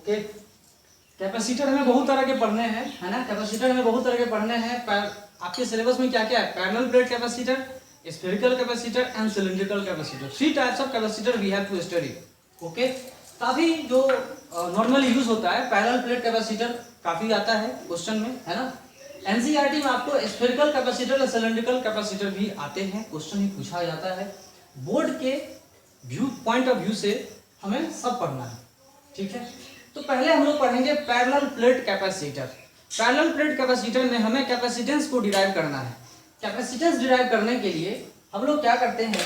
Okay, capacitor हमें बहुत तरह के पढ़ने हैं, है ना, कैपेसिटर हमें बहुत तरह के पढ़ने हैं। आपके सिलेबस में क्या क्या है, parallel plate capacitor, spherical capacitor and cylindrical capacitor, 3 types of capacitor we have to study. Okay, काफी जो नॉर्मली यूज होता है पैरेलल प्लेट कैपेसिटर, काफी आता है क्वेश्चन में, है ना। एनसीईआरटी में आपको स्फेरिकल कैपेसिटर और सिलिंड्रिकल कैपेसिटर भी आते हैं, क्वेश्चन ही पूछा जाता है। बोर्ड के पॉइंट ऑफ व्यू से हमें सब पढ़ना है, ठीक है। तो पहले हम लोग पढ़ेंगे parallel plate capacitor. Parallel plate capacitor में हमें कैपेसिटेंस को डिराइव करना है। कैपेसिटेंस डिराइव करने के लिए हम लोग क्या करते हैं,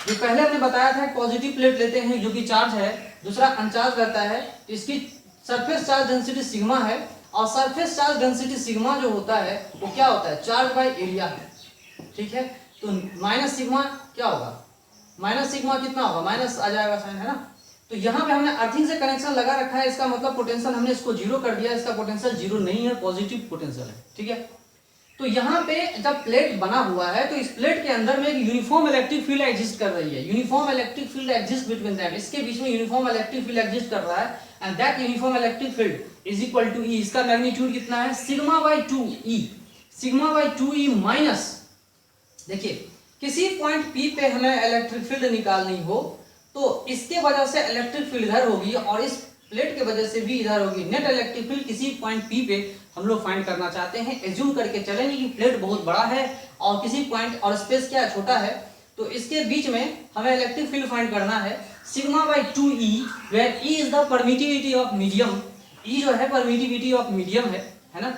जो पहले हमने बताया था, पॉजिटिव प्लेट लेते हैं जो कि चार्ज है, दूसरा अनचार्ज रहता है, इसकी सरफेस चार्ज डेंसिटी सिग्मा है, और सरफेस चार्ज डेंसिटी सिग्मा जो होता है वो क्या होता है, चार्ज बाय एरिया है, ठीक है। तो माइनस सिग्मा क्या होगा, माइनस सिग्मा कितना होगा, माइनस आ जाएगा साइन, है ना। तो यहाँ पे हमने अर्थिंग से कनेक्शन लगा रखा है, इसका मतलब पोटेंशियल हमने इसको जीरो कर दिया, इसका पोटेंशियल जीरो नहीं है, पॉजिटिव पोटेंशियल है, ठीक है। तो यहाँ पे जब प्लेट बना हुआ है तो इस प्लेट के अंदर में एक यूनिफॉर्म इलेक्ट्रिक फील्ड एग्जिस्ट कर रही है, uniform electric field exist between that, इसके बीच में यूनिफॉर्म इलेक्ट्रिक फील्ड एग्जिस्ट कर रहा है, and that uniform electric field is equal to E, इसका मैग्नीट्यूड कितना है, sigma by 2e, sigma by 2e minus, देखिए किसी पॉइंट P पे हमें इलेक्ट्रिक फील्ड निकालनी हो तो इसके वजह से इलेक्ट्रिक फील्ड इधर होगी और इस प्लेट के वजह से भी इधर होगी। नेट इलेक्ट्रिक फील्ड किसी पॉइंट P पे हम लोग फाइंड करना चाहते हैं, एज्यूम करके चलेंगे कि प्लेट बहुत बड़ा है और किसी पॉइंट और स्पेस क्या है, छोटा है, तो इसके बीच में हमें इलेक्ट्रिक फील्ड फाइंड करना है sigma by 2e, where E is the permittivity of medium, E जो है परमिटिविटी ऑफ मीडियम है ना।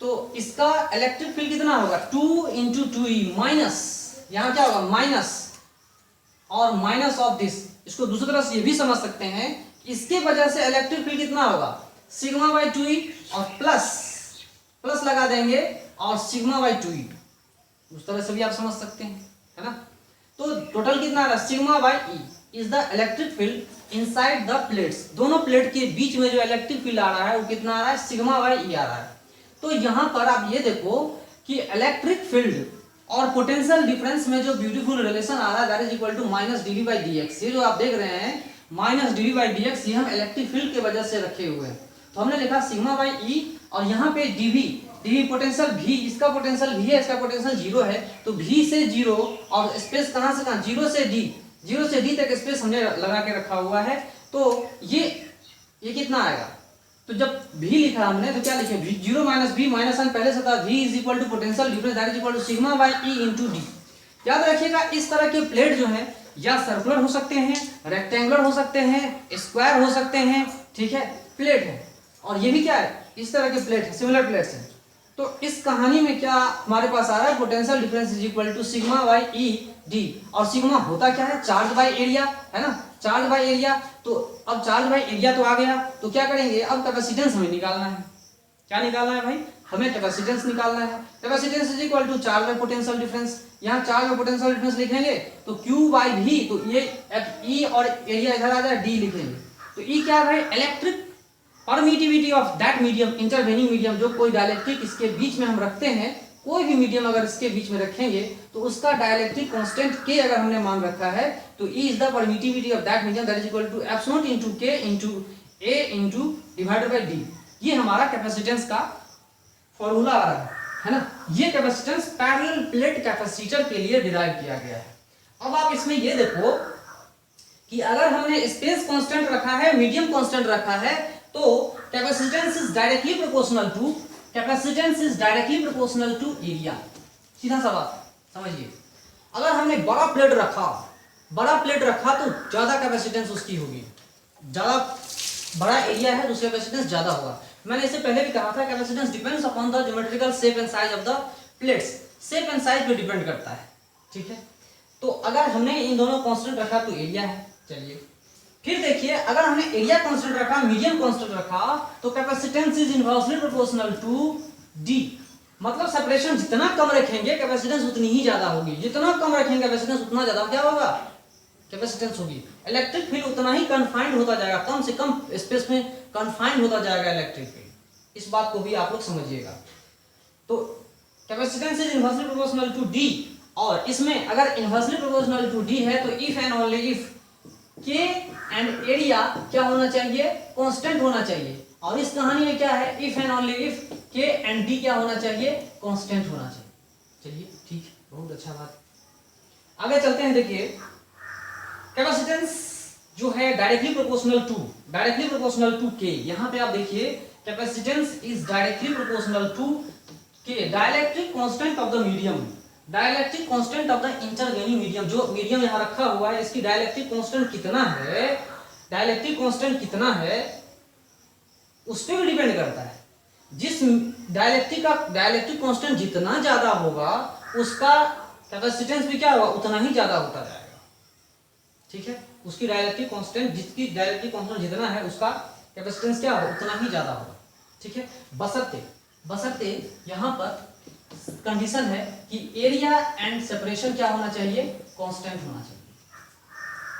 तो इसका इलेक्ट्रिक फील्ड कितना होगा, 2 इंटू 2e माइनस, यहाँ क्या होगा माइनस और माइनस ऑफ दिस, इसको दूसरी तरह से ये भी समझ सकते हैं, इसके वजह से इलेक्ट्रिक फील्ड कितना होगा, सिग्मा बाई 2e और प्लस लगा देंगे और सिग्मा बाई 2e, उस तरह से भी आप समझ सकते हैं, है ना। तो टोटल कितना आ रहा है, sigma by e is the electric field inside the plates, दोनों प्लेट के बीच में जो इलेक्ट्रिक फील्ड आ रहा है वो कितना आ रहा है, सिग्मा बाई e आ रहा है। तो यहाँ पर आप ये देखो कि इलेक्ट्रिक फील्ड और पोटेंशियल डिफरेंस में जो ब्यूटीफुल रिलेशन आ रहा है, that is equal to minus D V by D X, ये जो आप देख रहे हैं minus D V by D X, ये हम इलेक्ट्रिक फील्ड के वजह से रखे हुए हैं। तो हमने लिखा सिग्मा बाई ई और यहाँ पे डीवी पोटेंशियल भी, इसका पोटेंशियल भी है, इसका पोटेंशियल जीरो है, तो भी से जीरो और स्पेस कहाँ से कहाँ, जीरो से डी तक स्पेस हमने लगा के रखा हुआ है। तो ये कितना आएगा, तो जब भी लिखा हमने तो क्या लिखे, zero minus B minus sign पहले से था, v is equal to potential difference that is equal to sigma by E into D. याद रखिएगा इस तरह के प्लेट जो है या सर्कुलर हो सकते हैं, रेक्टेंगुलर हो सकते हैं, स्क्वायर हो सकते हैं, ठीक है, प्लेट है, और ये भी क्या है, इस तरह के प्लेट है, सिमिलर प्लेट्स हैं। तो इस कहानी में क्या हमारे पास आ रहा है, potential difference is equal to sigma by E D, और सिग्मा होता क्या है, चार्ज बाई एरिया, है ना, चार्ज बाई एरिया। तो अब चार्ज बाई एरिया तो आ गया, तो क्या करेंगे, अब कैपेसिटेंस हमें निकालना है। क्या निकालना है भाई, हमें कैपेसिटेंस निकालना है। Capacitance is equal to charge by potential difference, यहाँ चार्ज बाई पोटेंशियल डिफरेंस लिखेंगे तो Q बाई V, तो ये E और एरिया इधर आ जाए, D लिखेंगे। तो E क्या है भाई, electric permittivity of that medium, intervening medium, जो कोई डायलेक्ट्रिक इसके बीच में हम रखते हैं, कोई भी मीडियम अगर इसके बीच में रखेंगे तो उसका डायलेक्ट्रिक कांस्टेंट K अगर हमने मान रखा है तो E is the permittivity of that medium that is equal to epsilon naught into K into A into divided by D। ये हमारा कैपेसिटेंस का फॉर्मूला आ रहा है ना। ये कैपेसिटेंस पैरेलल प्लेट कैपेसिटर के लिए डिराइव किया गया है। अब आप इसमें ये देखो कि अगर हमने स्पेस कांस्टेंट रखा है, मीडियम कांस्टेंट रखा है, तो capacitance is directly proportional to, capacitance is directly proportional to area. सीधा सा बात समझिए, अगर हमने बड़ा प्लेट रखा तो ज्यादा कैपेसिटेंस उसकी होगी, ज्यादा बड़ा एरिया है तो उसका कैपेसिटेंस ज्यादा होगा। मैंने इससे पहले भी कहा था capacitance depends upon the geometrical shape and size of the plates, shape and size पे डिपेंड करता है, ठीक है। तो अगर हमने इन दोनों कांस्टेंट रखा तो एरिया है। चलिए फिर देखिए, अगर हमने एरिया कांस्टेंट रखा, मीडियम कांस्टेंट रखा, तो capacitance is inversely proportional to D, मतलब सेपरेशन जितना कम रखेंगे कैपेसिटेंस उतनी ही ज्यादा होगी, जितना कम रखेंगे कैपेसिटेंस उतना ज्यादा क्या होगा, कैपेसिटेंस होगी। इलेक्ट्रिक फील्ड उतना ही कन्फाइंड होता जाएगा, कम से कम स्पेस में कन्फाइंड होता जाएगा इलेक्ट्रिक फील्ड। इस बात को भी आप लोग समझिएगा। तो capacitance is inversely proportional to D, और इसमें अगर इनवर्सली प्रोपोर्शनल टू डी है तो if and only if K and area क्या होना चाहिए, कांस्टेंट होना चाहिए। और इस कहानी में क्या है, इफ एंड ओनली इफ के एंड डी क्या होना चाहिए, कांस्टेंट होना चाहिए। चलिए ठीक है, बहुत अच्छा बात। आगे चलते हैं, देखिए कैपेसिटेंस जो है डायरेक्टली प्रोपोर्शनल टू के। यहां पे आप देखिए capacitance is directly proportional to K dielectric constant of the medium, dielectric constant of the intervening medium. जो मीडियम यहां रखा हुआ है इसकी डाइलेक्ट्रिक कांस्टेंट कितना है, डाइलेक्ट्रिक कांस्टेंट कितना है उस पर भी डिपेंड करता है। जिस डाइलेक्ट्रिक कांस्टेंट जितना ज्यादा होगा उसका कैपेसिटेंस भी क्या होगा, उतना ही ज्यादा होता जाएगा। ठीक है, उसकी डाइलेक्ट्रिक कांस्टेंट, जिसकी डाइलेक्ट्रिक कांस्टेंट जितना है उसका कैपेसिटेंस क्या होगा, उतना ही ज्यादा होगा। ठीक है, बशर्ते यहां पर कंडीशन है कि एरिया एंड सेपरेशन क्या होना चाहिए, कांस्टेंट होना चाहिए।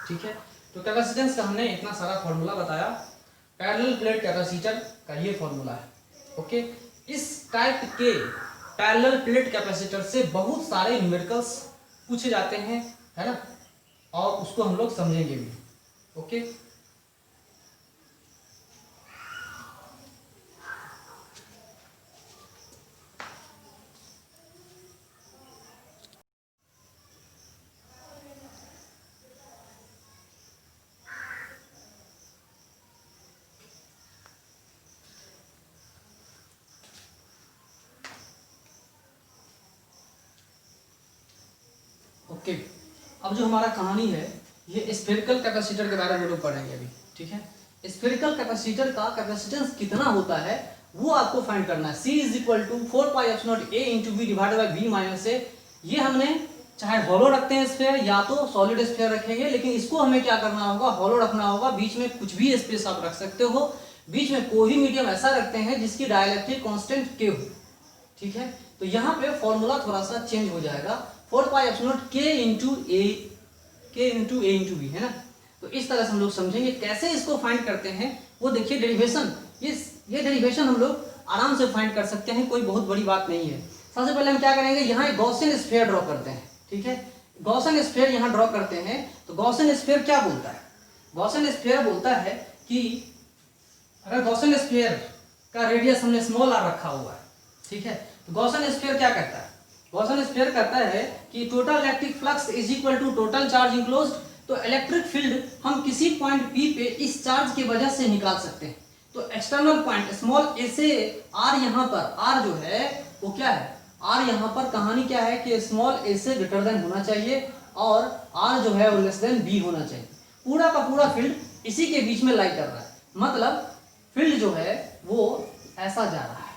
ठीक है, तो कैपेसिटेंस का हमने इतना सारा फॉर्मूला बताया। पैरेलल प्लेट कैपेसिटर का ये फॉर्मूला है। ओके, इस टाइप के पैरेलल प्लेट कैपेसिटर से बहुत सारे न्यूमेरिकल्स पूछे जाते हैं, है ना, और उसको हम लोग समझेंगे भी। ओके, ओके, अब जो हमारा कहानी है ये स्फेरिकल कैपेसिटर के बारे में लोग पढ़ेंगे अभी। ठीक है, स्फेरिकल कैपेसिटर का कैपेसिटेंस कितना होता है वो आपको फाइंड करना है। C is equal to 4πε0 A into B divided by B minus A. ये हमने चाहे हॉलो रखते हैं स्फेयर या तो सॉलिड स्फेयर रखेंगे, लेकिन इसको हमें क्या करना होगा, हॉलो रखना होगा। बीच में कुछ भी स्पेस आप रख सकते हो, बीच में कोई भी मीडियम ऐसा रखते हैं जिसकी डाइलेक्ट्रिक कांस्टेंट के हो। ठीक है, तो यहाँ पे फॉर्मूला थोड़ा सा चेंज हो जाएगा, 4πε0 K इंटू ए इंटू बी, है ना। तो इस तरह से हम लोग समझेंगे कैसे इसको फाइंड करते हैं। वो देखिए डेरिवेशन, ये डेरिवेशन हम लोग आराम से फाइंड कर सकते हैं, कोई बहुत बड़ी बात नहीं है। सबसे पहले हम क्या करेंगे, यहाँ एक गॉसियन स्फीयर ड्रॉ करते हैं। ठीक है, गॉसियन स्फीयर यहाँ ड्रॉ करते हैं। तो गॉसियन स्फीयर क्या बोलता है, गॉसियन स्फीयर बोलता है कि अगर गॉसियन स्फीयर का रेडियस हमने स्मॉल आर रखा हुआ है, ठीक है, तो गॉसियन स्फीयर क्या करता है, गॉसियन स्फीयर कहता है कि total electric flux is equal to total charge enclosed. तो इलेक्ट्रिक फील्ड हम किसी पॉइंट P पे इस चार्ज की वजह से निकाल सकते हैं। तो एक्सटर्नल पॉइंट स्मॉल a से r, यहाँ पर r जो है वो क्या है, r यहाँ पर कहानी क्या है कि स्मॉल a से ग्रेटर देन होना चाहिए और r जो है वो लेस देन b होना चाहिए। पूरा का पूरा फील्ड इसी के बीच में लाई कर रहा है, मतलब फील्ड जो है वो ऐसा जा रहा है,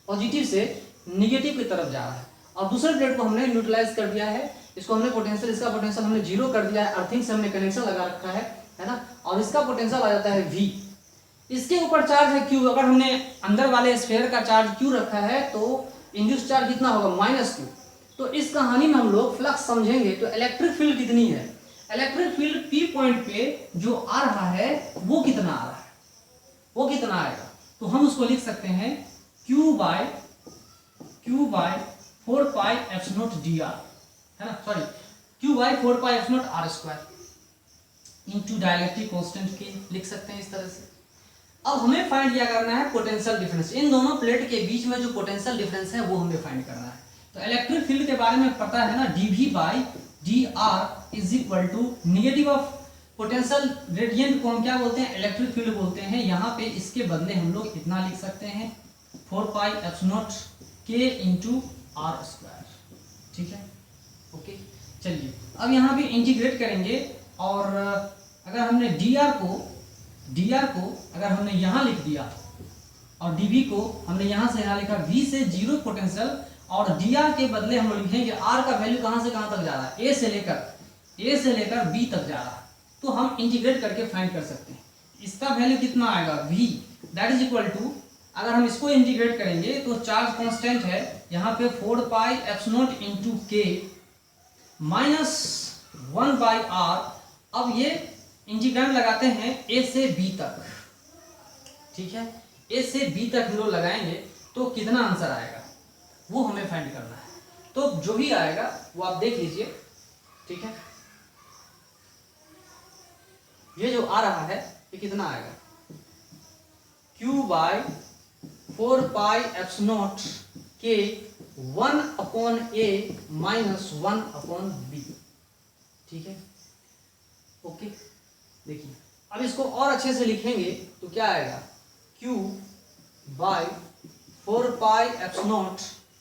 पॉजिटिव से निगेटिव की तरफ जा रहा है। और दूसरे प्लेट को हमने न्यूट्रलाइज कर दिया है, इसको हमने पोटेंशियल, इसका पोटेंशियल हमने जीरो कर दिया है, अर्थिंग से हमने कनेक्शन लगा रखा है ना, और इसका पोटेंशियल आ जाता है V। इसके ऊपर चार्ज है Q। अगर हमने अंदर वाले स्फीयर का चार्ज Q रखा है तो इंड्यूस चार्ज कितना होगा, -Q। तो इस कहानी में हम लोग फ्लक्स समझेंगे तो इलेक्ट्रिक फील्ड कितनी है, इलेक्ट्रिक फील्ड P पॉइंट पे जो आ रहा है वो कितना आ रहा है, वो कितना आएगा। तो हम उसको लिख सकते हैं Q बाय 4πε0 dr, है ना, sorry Q by 4πε0 r² into dielectric constant के लिख सकते हैं इस तरह से। अब हमें फाइंड क्या करना है, पोटेंशियल डिफरेंस। इन दोनों प्लेट के बीच में जो पोटेंशियल डिफरेंस है वो हमें फाइंड करना है। तो इलेक्ट्रिक फील्ड के बारे में पता है ना, dV by dr is equal to negative of potential gradient को हम क्या बोलते हैं, इलेक्ट्रिक फील्ड बोलते हैं। यहाँ पे इसके बदले हम लोग इतना लिख सकते हैं 4πε0 K इंटू r²। ठीक है, ओके, चलिए अब यहाँ पे इंटीग्रेट करेंगे और अगर हमने dr को अगर हमने यहाँ लिख दिया और dv को हमने यहाँ से यहाँ लिखा, v से जीरो पोटेंशियल और dr के बदले हम लिखेंगे r का वैल्यू कहाँ से कहाँ तक जा रहा है, a से लेकर b तक जा रहा है। तो हम इंटीग्रेट करके फाइंड कर सकते हैं इसका वैल्यू कितना आएगा, v that is equal to, अगर हम इसको इंटीग्रेट करेंगे तो चार्ज कांस्टेंट है यहाँ पे 4πε0 इंटू के -1/r। अब ये इंटीग्रेंड लगाते हैं a से b तक, ठीक है, a से b तक हम लोग लगाएंगे तो कितना आंसर आएगा वो हमें फाइंड करना है। तो जो भी आएगा वो आप देख लीजिए, ठीक है। ये जो आ रहा है ये कितना आएगा, Q बाय 4 पाई एप्सिलॉन के 1/a माइनस 1/b। ठीक है, ओके। देखिए अब इसको और अच्छे से लिखेंगे तो क्या आएगा, Q by 4 pi epsilon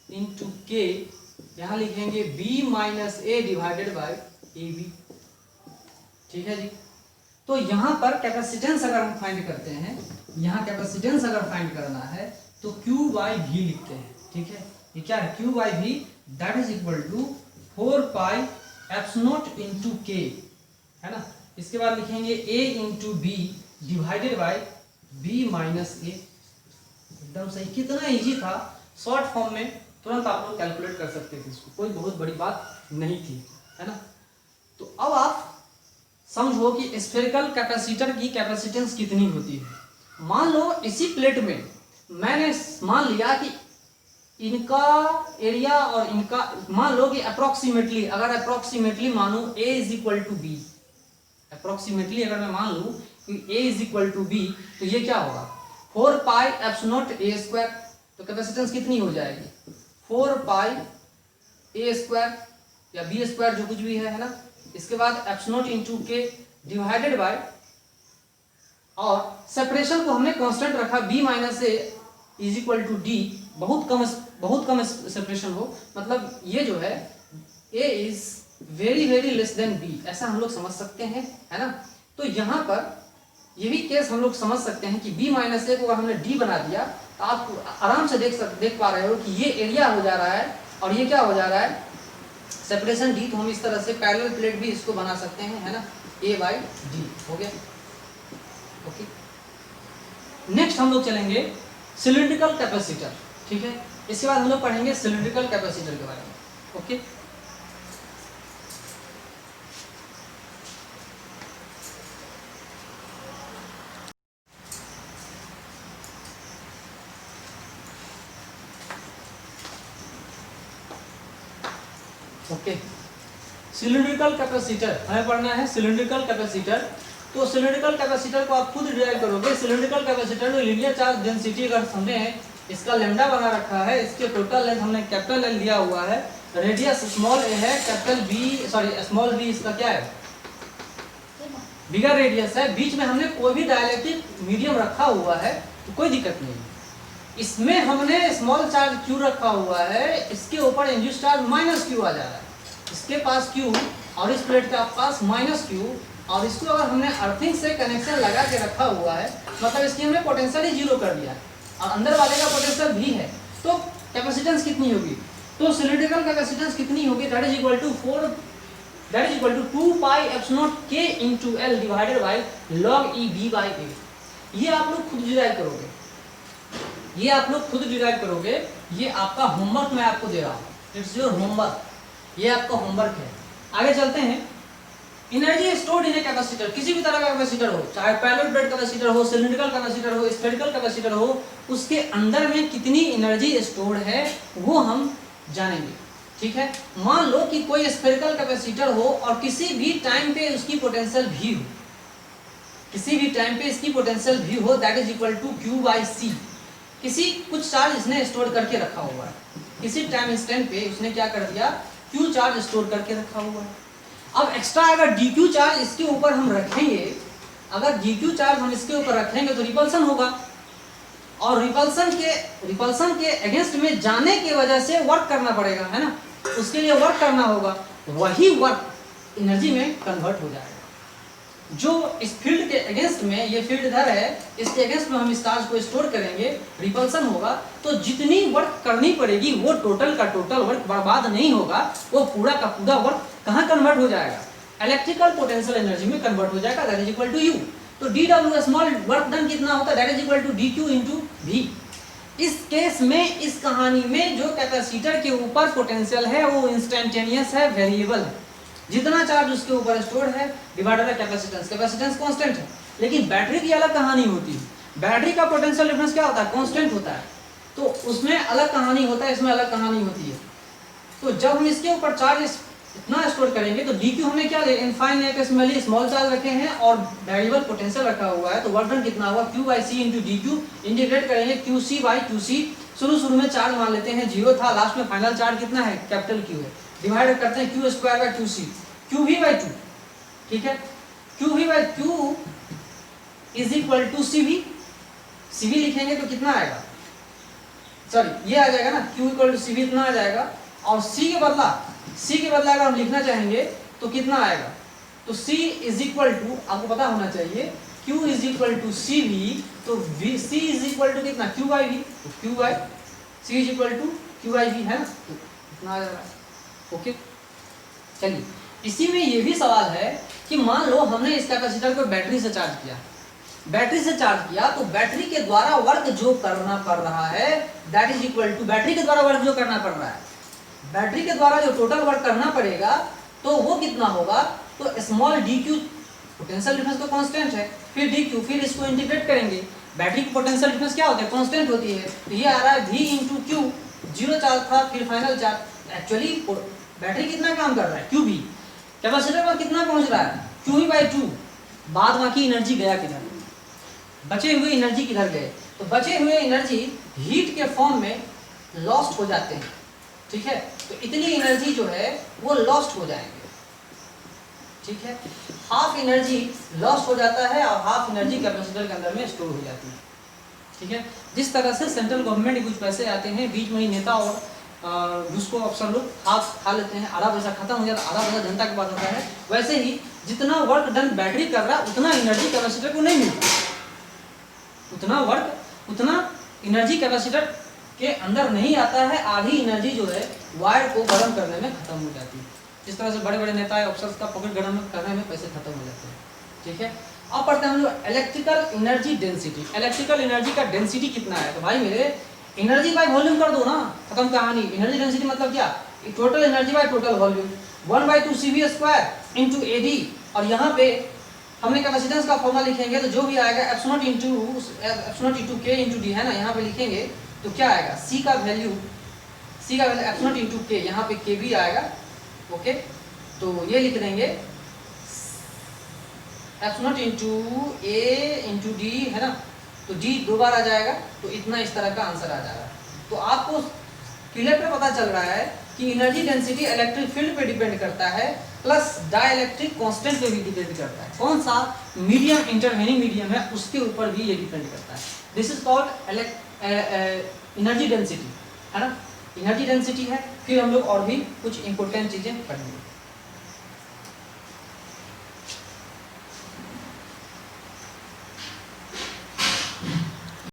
into K, यहाँ लिखेंगे b minus a divided by ab। ठीक है जी। तो यहाँ पर कैपेसिटेंस अगर हम फाइंड करते हैं, यहाँ कैपेसिटेंस अगर फाइंड करना है तो Q बाय v लिखते हैं। ठीक है, ये क्या है, Q by v that is equal to 4 pi epsilon into K, है ना। इसके बाद लिखेंगे a into B divided by b minus a। एकदम सही, कितना इजी था, शॉर्ट फॉर्म में तुरंत आप लोग कैलकुलेट कर सकते थे इसको, कोई बहुत बड़ी बात नहीं थी, है ना। तो अब आप समझो कि स्फेरिकल कैपेसिटर की कैपेसिटेंस कितनी होती है। मान लो इसी प्लेट में मैंने मान लिया कि इनका एरिया और इनका, मान लो कि अप्रोक्सीमेटली, अगर अप्रोक्सीमेटली मानूं a is equal to B, approximately अगर मैं मान लूं कि a is equal to B, तो ये क्या होगा 4 पाई एप्सिलॉन a स्क्वायर। तो कैपेसिटेंस कितनी हो जाएगी 4 पाई a स्क्वायर या b स्क्वायर जो कुछ भी है ना। इसके बाद epsilon into K divided by, और सेपरेशन को हमने कांस्टेंट रखा b minus a is equal to d, बहुत कम सेपरेशन हो, मतलब ये जो है a is very very less than b, ऐसा हम लोग समझ सकते हैं, है ना। तो यहाँ पर ये भी केस हम लोग समझ सकते हैं कि b माइनस a को अगर हमने d बना दिया तो आप आराम से देख पा रहे हो कि ये एरिया हो जा रहा है और ये क्या हो जा रहा है सेपरेशन d। तो हम इस तरह से पैरेलल प्लेट भी इसको बना सकते हैं, है ना, a बाई d हो गया, ओके। नेक्स्ट हम लोग चलेंगे सिलिंड्रिकल कैपेसिटर। ठीक है, इसके बाद हम लोग पढ़ेंगे सिलिंड्रिकल कैपेसिटर के बारे में, ओके। ओके, सिलिंड्रिकल कैपेसिटर हमें पढ़ना है, सिलिंड्रिकल कैपेसिटर। तो सिलिंड्रिकल कैपेसिटर को आप खुद डिराइव करोगे। सिलिंड्रिकल कैपेसिटर में लीनियर चार्ज डेंसिटी अगर हमने इसका लैम्डा बना रखा है, इसके टोटल लेंथ हमने कैपिटल L दिया हुआ है, रेडियस स्मॉल a है, capital B sorry small b इसका क्या है बिगर रेडियस है, बीच में हमने कोई भी डाइलेक्ट्रिक मीडियम रखा हुआ है तो कोई दिक्कत नहीं। इसमें हमने स्मॉल चार्ज Q रखा हुआ है, इसके ऊपर इंड्यूस्ड चार्ज माइनस Q आ जा रहा है, इसके पास Q और इस प्लेट के पास माइनस Q, और इसको अगर हमने अर्थिंग से कनेक्शन लगा के रखा हुआ है, मतलब इसकी हमने पोटेंशियल ही जीरो कर दिया है और अंदर वाले का पोटेंशियल भी है, तो कैपेसिटेंस कितनी होगी, तो सिलिंड्रिकल कैपेसिटेंस कितनी होगी, that is equal to 2 pi epsilon k into L divided by log e b by a। ये आप लोग खुद डिराइव करोगे, ये आप लोग खुद डिराइव करोगे, ये आपका होमवर्क मैं आपको दे रहा हूँ, इट्स योर होमवर्क, ये आपका होमवर्क है। आगे चलते हैं। Energy stored in a capacitor, किसी भी तरह का कैपेसिटर हो, चाहे पैरेलल प्लेट कैपेसिटर हो, सिलिंड्रिकल कैपेसिटर हो, स्फेरिकल कैपेसिटर हो, उसके अंदर में कितनी एनर्जी स्टोर्ड है वो हम जानेंगे। ठीक है, मान लो कि कोई स्फेरिकल कैपेसिटर हो और किसी भी टाइम पे उसकी पोटेंशियल भी हो, किसी भी टाइम पे इसकी पोटेंशियल भी हो, that is equal to Q by C। किसी कुछ चार्ज इसने स्टोर करके रखा हुआ है, किसी टाइम इंस्टेंट पे उसने क्या कर दिया Q चार्ज स्टोर करके रखा हुआ है। अब एक्स्ट्रा अगर dq चार्ज इसके ऊपर हम रखेंगे, अगर dq चार्ज हम इसके ऊपर रखेंगे तो रिपल्सन होगा, और रिपल्सन के अगेंस्ट में जाने की वजह से वर्क करना पड़ेगा, है ना, उसके लिए वर्क करना होगा, वही वर्क एनर्जी में कन्वर्ट हो जाएगा। जो इस फील्ड के अगेंस्ट में, ये फील्ड इधर है, इसके अगेंस्ट में हम इस चार्ज को स्टोर करेंगे, रिपल्सन होगा, तो जितनी वर्क करनी पड़ेगी वो टोटल का टोटल वर्क बर्बाद नहीं होगा, वो पूरा का पूरा वर्क कहाँ कन्वर्ट हो जाएगा, इलेक्ट्रिकल पोटेंशियल एनर्जी में कन्वर्ट हो जाएगा, that is equal to U। तो dW स्मॉल वर्क डन कितना होता है, that is equal to dQ into V। इस केस में, इस कहानी में जो कैपेसिटर के ऊपर पोटेंशियल है वो इंस्टेंटेनियस है, वेरिएबल है, जितना चार्ज उसके ऊपर स्टोर है divided by capacitance, capacitance constant है। लेकिन बैटरी की अलग कहानी होती है, बैटरी का पोटेंशियल डिफरेंस क्या होता है, कांस्टेंट होता है, तो उसमें अलग कहानी होता है, इसमें अलग कहानी होती है। तो जब हम इसके ऊपर चार्ज इतना स्टोर करेंगे तो डी क्यू हमने क्या लिया, इनफाइनेटेसिमली स्मॉल चार्ज रखे हैं और वेरिएबल पोटेंशियल रखा हुआ है, तो वर्क डन कितना हुआ Q by C into D Q, integrate करेंगे Q C by Q C, शुरू में चार्ज मान लेते हैं 0 था, लास्ट में फाइनल चार्ज कितना है कैपिटल क्यू है, डिवाइड करते हैं Q square by Q C, Q V by 2, ठीक है, Q V by Q is equal to C V, C V लिखेंगे तो कितना आएगा, सॉरी ये आ जाएगा ना, Q equal to C V इतना आ जाएगा, और सी के बदला अगर हम लिखना चाहेंगे तो कितना आएगा, तो C इज इक्वल टू, आपको पता होना चाहिए Q is equal to C V, तो C इज इक्वल टू कितना Q बाई वी, तो Q by C is equal to Q by V है ना, तो इतना आ जाएगा। ओके चलिए, इसी में ये भी सवाल है कि मान लो हमने इस कैपेसिटर को बैटरी से चार्ज किया, तो बैटरी के द्वारा वर्क जो करना पड़ रहा है that is equal to, battery के द्वारा वर्क जो करना पड़ रहा है, बैटरी के द्वारा जो टोटल वर्क करना पड़ेगा तो वो कितना होगा, तो small D Q, potential difference तो कांस्टेंट है, फिर डी क्यू, फिर इसको इंटीग्रेट करेंगे, बैटरी की पोटेंशियल डिफरेंस क्या होती है, कांस्टेंट होती है, तो ये आ रहा है v इंटू क्यू, 0 चार्ज था फिर फाइनल चार्ज, एक्चुअली बैटरी कितना काम कर रहा है क्यू बी, कैपेसिटर पर कितना पहुंच रहा है क्यू बी बाई 2, बाद बाकी एनर्जी गया किधर, बचे हुए एनर्जी किधर गए, तो बचे हुए एनर्जी हीट के फॉर्म में लॉस्ट हो जाते हैं, ठीक है, तो इतनी एनर्जी जो है वो लॉस्ट हो जाएंगे, ठीक है, हाफ एनर्जी लॉस्ट हो जाता है और हाफ एनर्जी कैपेसिटर के अंदर में स्टोर हो जाती है, ठीक है। जिस तरह से सेंट्रल गवर्नमेंट के कुछ पैसे आते हैं, बीच में ही नेता और घुसखोर अफसर लोग हाफ खा लेते हैं, आधा पैसा खत्म हो जाता है, आधा पैसा जनता के पास होता है, वैसे ही जितना वर्क डन बैटरी कर रहा है उतना एनर्जी कैपेसिटर को नहीं मिलता, उतना वर्क उतना एनर्जी कैपेसिटर के अंदर नहीं आता है, आधी एनर्जी जो है वायर को गर्म करने में खत्म हो जाती है, जिस तरह से बड़े बड़े नेता अफसर का पॉकेट गर्म करने में पैसे खत्म हो जाते हैं, ठीक है। अब पढ़ते हैं हम लोग electrical energy density, electrical energy का डेंसिटी कितना है, तो भाई मेरे एनर्जी बाय वॉल्यूम कर दो ना, खत्म कहानी। एनर्जी डेंसिटी मतलब क्या, total energy by total volume, 1/2 CV square into AD, और यहाँ पे हमने कैपेसिटेंस का फॉर्मूला लिखेंगे तो जो भी आएगा epsilon into K into D है ना, यहाँ पे लिखेंगे तो क्या आएगा, C का वैल्यू एप्सिलॉन इंटू K, यहाँ पे K भी आएगा, ओके, तो ये लिख देंगे epsilon into A into D है ना, तो D 2 बार आ जाएगा, तो इतना इस तरह का आंसर आ जाएगा। तो आपको क्लियर पे पता चल रहा है कि एनर्जी डेंसिटी इलेक्ट्रिक फील्ड पे डिपेंड करता है, प्लस डाइलेक्ट्रिक कांस्टेंट पे भी डिपेंड करता है, कौन सा मीडियम इंटरवेनिंग मीडियम है उसके ऊपर भी ये डिपेंड करता है। This is called energy density, है ना, एनर्जी डेंसिटी है। फिर हम लोग और भी कुछ इंपॉर्टेंट चीजें पढ़ेंगे।